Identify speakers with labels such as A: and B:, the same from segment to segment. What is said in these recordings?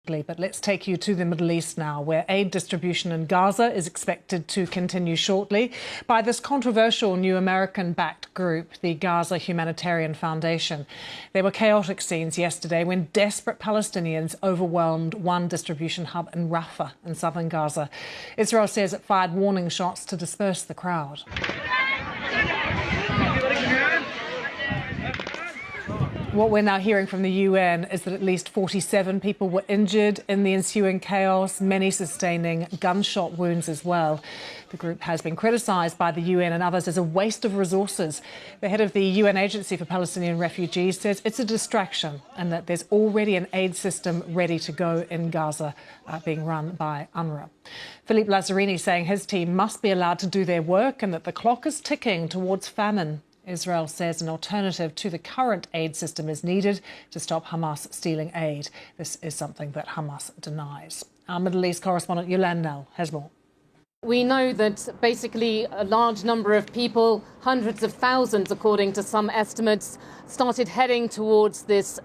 A: But let's take you to the Middle East now, where aid distribution in Gaza is expected to continue shortly by this controversial new American-backed group, the Gaza Humanitarian Foundation. There were chaotic scenes yesterday when desperate Palestinians overwhelmed one distribution hub in Rafah in southern Gaza. Israel says it fired warning shots to disperse the crowd. What we're now hearing from the UN is that at least 47 people were injured in the ensuing chaos, many sustaining gunshot wounds as well. The group has been criticised by the UN and others as a waste of resources. The head of the UN Agency for Palestinian Refugees says it's a distraction and that there's already an aid system ready to go in Gaza being run by UNRWA. Philippe Lazzarini saying his team must be allowed to do their work and that the clock is ticking towards famine. Israel says an alternative to the current aid system is needed to stop Hamas stealing aid. This is something that Hamas denies. Our Middle East correspondent Yolande Knell has more.
B: We know that basically a large number of people, hundreds of thousands according to some estimates, started heading towards this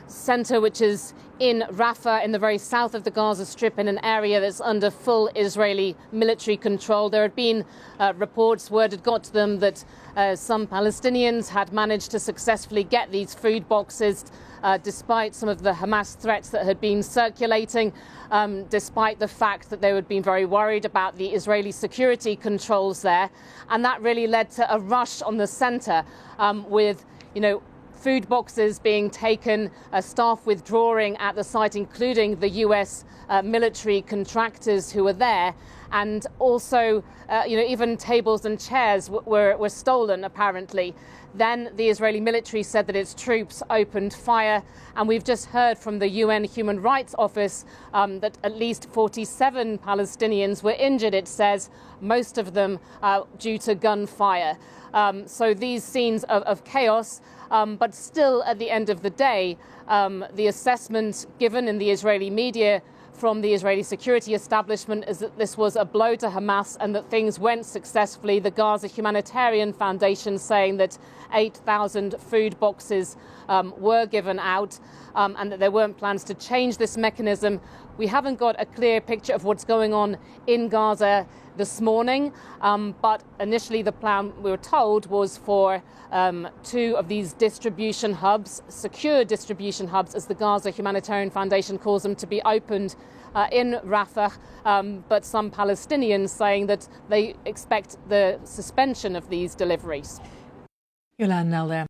B: centre which is in Rafah, in the very south of the Gaza Strip, in an area that's under full Israeli military control. There had been reports, word had got to them that some Palestinians had managed to successfully get these food boxes despite some of the Hamas threats that had been circulating, despite the fact that they had been very worried about the Israeli security controls there. And that really led to a rush on the centre with, food boxes being taken, staff withdrawing at the site, including the US military contractors who were there. And also, even tables and chairs were stolen, apparently. Then the Israeli military said that its troops opened fire. And we've just heard from the UN Human Rights Office that at least 47 Palestinians were injured, it says, most of them due to gunfire. So these scenes of chaos, but still at the end of the day, the assessment given in the Israeli media from the Israeli security establishment is that this was a blow to Hamas and that things went successfully. The Gaza Humanitarian Foundation saying that 8,000 food boxes were given out and that there weren't plans to change this mechanism. We haven't got a clear picture of what's going on in Gaza this morning, but initially the plan, we were told, was for 2 of these distribution hubs, secure distribution hubs, as the Gaza Humanitarian Foundation calls them, to be opened in Rafah, but some Palestinians saying that they expect the suspension of these deliveries.
A: Yolande Knell there.